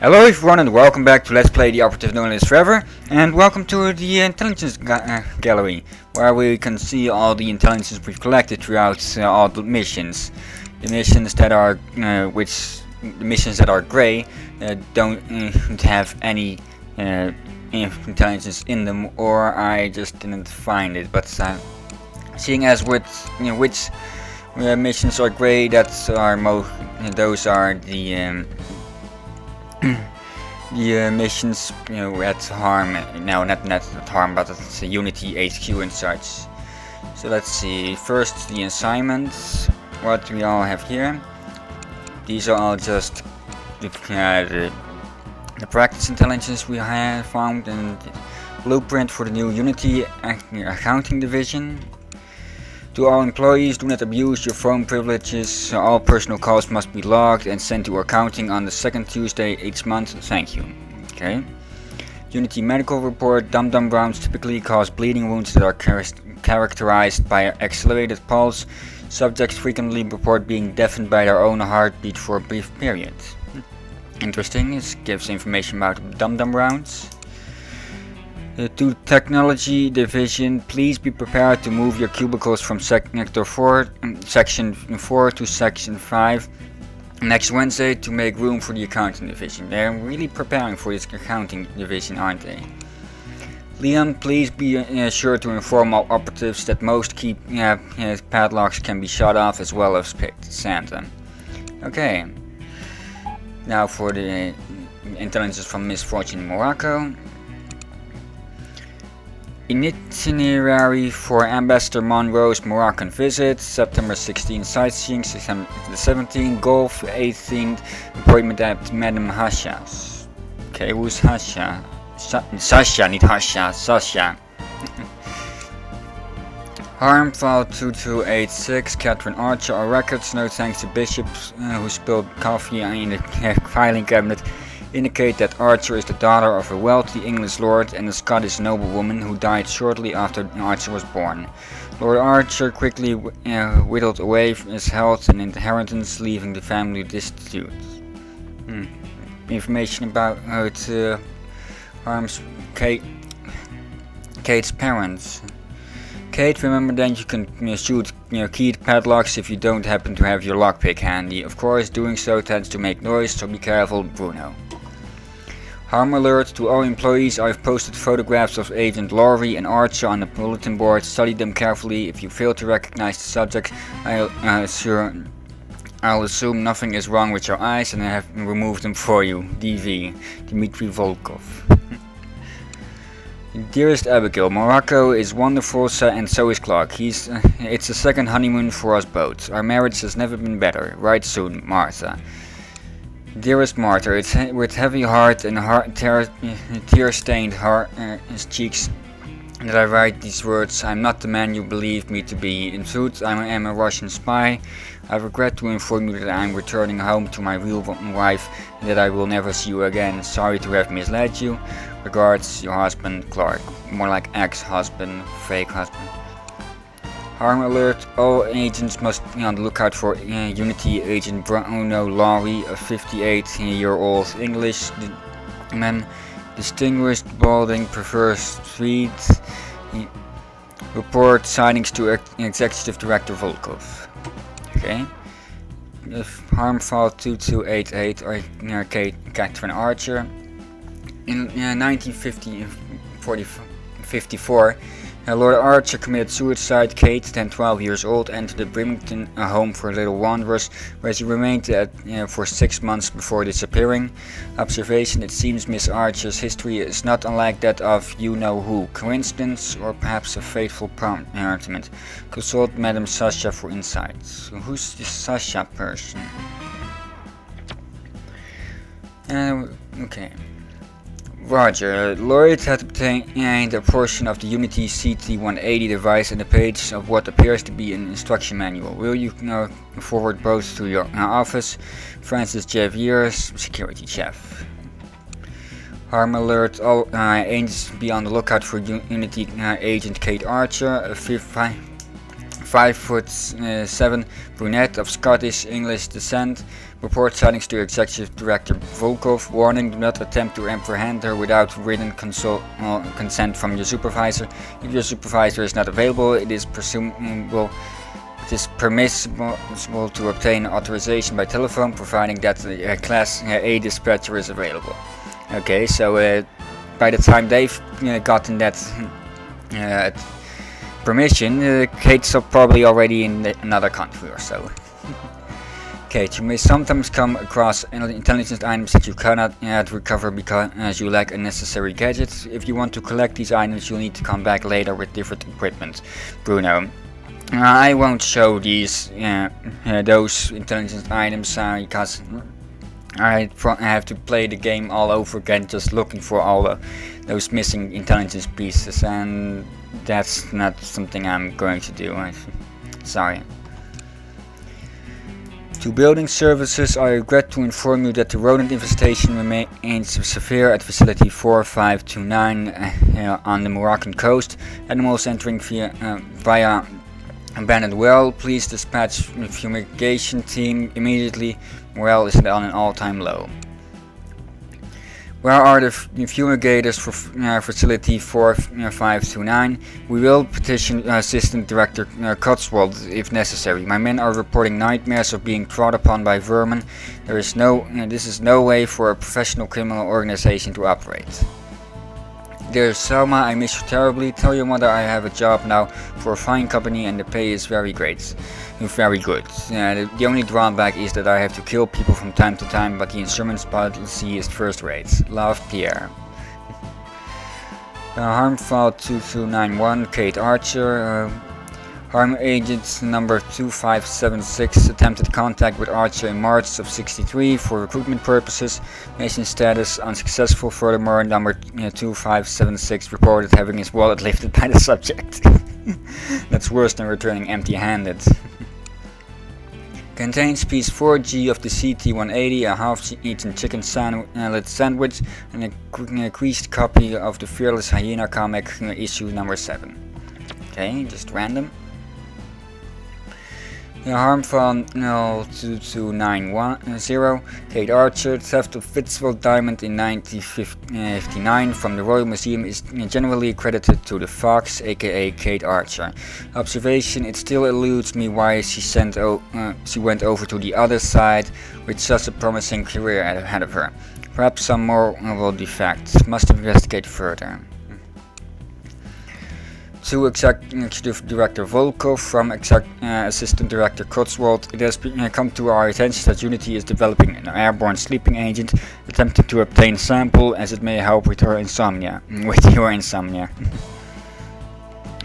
Hello everyone and welcome back to Let's Play the Operative NOLF Forever, and welcome to the intelligence gallery, where we can see all the intelligence we've collected throughout all the missions. The missions that are grey don't have any intelligence in them, or I just didn't find it. But seeing as with which missions are grey, those are the the missions, at harm. No, not at harm, but it's a Unity HQ and such. So let's see. First, the assignments. What we all have here. These are all just the practice intelligence we have found, and the blueprint for the new Unity accounting division. To all employees, do not abuse your phone privileges. All personal calls must be logged and sent to accounting on the second Tuesday each month. Thank you. Okay. Unity medical report. Dum-dum rounds typically cause bleeding wounds that are characterized by accelerated pulse. Subjects frequently report being deafened by their own heartbeat for a brief period. Interesting. This gives information about dum-dum rounds. To Technology Division, please be prepared to move your cubicles from Section 4 to Section 5 next Wednesday to make room for the Accounting Division. They're really preparing for this Accounting Division, aren't they? Leon, please be sure to inform all operatives that most key padlocks can be shut off as well as picked. Santa. Okay. Now for the intelligence from Miss Fortune Morocco. Itinerary for Ambassador Monroe's Moroccan visit, September 16 sightseeing, September 17 golf, 18th appointment at Madame Hasha's. Okay, who's Hasha? Sasha, not Hasha, Sasha. Harm file 2286, Catherine Archer. Our records, no thanks to bishops who spilled coffee in the filing cabinet, indicate that Archer is the daughter of a wealthy English lord and a Scottish noblewoman who died shortly after Archer was born. Lord Archer quickly whittled away from his health and inheritance, leaving the family destitute. Information about Harm's Kate's parents. Kate, remember that you can shoot keyed padlocks if you don't happen to have your lockpick handy. Of course, doing so tends to make noise, so be careful, Bruno. Harm alert to all employees. I've posted photographs of Agent Laurie and Archer on the bulletin board. Study them carefully. If you fail to recognize the subject, I'll assume nothing is wrong with your eyes and I have removed them for you. DV, Dmitry Volkov. Dearest Abigail, Morocco is wonderful and so is Clark. It's a second honeymoon for us both. Our marriage has never been better. Right soon, Martha. Dearest Martha, it's with heavy heart and tear-stained cheeks that I write these words. I'm not the man you believe me to be. In truth, I am a Russian spy. I regret to inform you that I am returning home to my real wife and that I will never see you again. Sorry to have misled you. Regards, your husband, Clark. More like ex-husband, fake husband. Harm alert, all agents must be on the lookout for Unity Agent Bruno Laurie, a 58-year-old Englishman, distinguished, balding, prefers street. Report sightings to Executive Director Volkov. Okay. Harm file 2288, or Catherine Archer. In 1954, Lord Archer committed suicide. Kate, then 12 years old, entered the Birmingham home for little wanderers, where she remained for 6 months before disappearing. Observation: it seems Miss Archer's history is not unlike that of you-know-who. Coincidence, or perhaps a fateful presentiment? Consult Madame Sasha for insights. So who's this Sasha person? Okay. Roger. Lloyd had obtained a portion of the Unity CT-180 device and a page of what appears to be an instruction manual. Will you forward both to your office? Francis Javier, security chef. Harm alert, all agents be on the lookout for Unity Agent Kate Archer, a 5'7" brunette of Scottish English descent, Report sightings to Executive Director Volkov. Warning: do not attempt to apprehend her without written consent from your supervisor. If your supervisor is not available, it is permissible to obtain authorization by telephone, providing that a Class A dispatcher is available. Okay, so by the time they've gotten that permission, Kate's probably already in another country or so. Kate, you may sometimes come across intelligence items that you cannot recover because you lack a necessary gadget. If you want to collect these items, you'll need to come back later with different equipment. Bruno. I won't show these those intelligence items because I have to play the game all over again, just looking for all those missing intelligence pieces, and that's not something I'm going to do. Sorry. To building services, I regret to inform you that the rodent infestation remains severe at facility 4529 on the Moroccan coast. Animals entering via abandoned well. Please dispatch the fumigation team immediately. Morale is on an all-time low. Where are the fumigators for facility 4529? We will petition Assistant Director Cotswold if necessary. My men are reporting nightmares of being trod upon by vermin. This is no way for a professional criminal organization to operate. Dear Selma, I miss you terribly. Tell your mother I have a job now for a fine company and the pay is very great. Very good. The only drawback is that I have to kill people from time to time, but the insurance policy is first rate. Love, Pierre. Harm file 2291, Kate Archer. Harm agent number 2576 attempted contact with Archer in March of 63 for recruitment purposes. Mission status unsuccessful. Furthermore, number 2576 reported having his wallet lifted by the subject. That's worse than returning empty-handed. Contains piece 4G of the CT-180, a half-eaten chicken salad sandwich, and a creased copy of the Fearless Hyena comic issue number 7. Okay, just random. Harm file 2290, Kate Archer. Theft of Fitzville diamond in 1959 from the Royal Museum is generally credited to the Fox, aka Kate Archer. Observation: it still eludes me why she went over to the other side with such a promising career ahead of her. Perhaps some more will defect. Must investigate further. To Executive Director Volkov from Assistant Director Cotswold, it has come to our attention that Unity is developing an airborne sleeping agent, attempting to obtain a sample as it may help with her insomnia.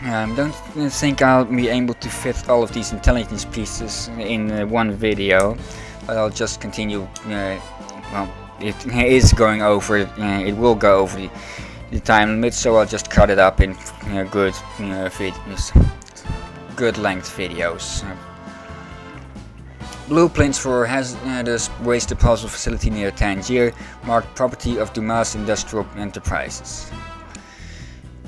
Don't think I'll be able to fit all of these intelligence pieces in one video, but I'll just continue. Well, it is going over. It will go over the time limit, so I'll just cut it up in good videos, good length videos. Blueprints for hazardous waste disposal facility near Tangier, marked property of Dumas Industrial Enterprises.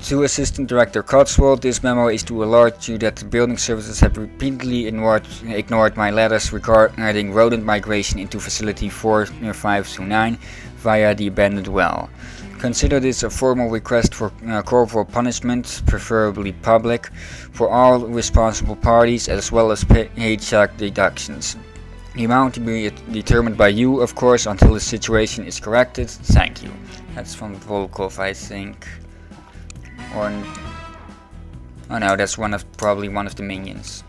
To Assistant Director Cotswold, this memo is to alert you that the building services have repeatedly ignored my letters regarding rodent migration into facility 4529 via the abandoned well. Consider this a formal request for corporal punishment, preferably public, for all responsible parties as well as paycheck deductions. The amount to be determined by you, of course, until the situation is corrected. Thank you. That's from Volkov, I think. Or oh no, that's probably one of the minions.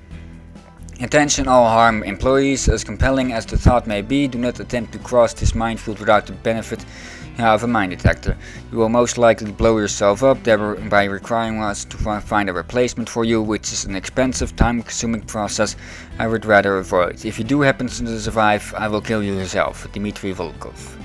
Attention all Harm employees, as compelling as the thought may be, do not attempt to cross this minefield without the benefit of a mine detector. You will most likely blow yourself up by requiring us to find a replacement for you, which is an expensive, time-consuming process I would rather avoid. If you do happen to survive, I will kill you yourself. Dmitry Volkov.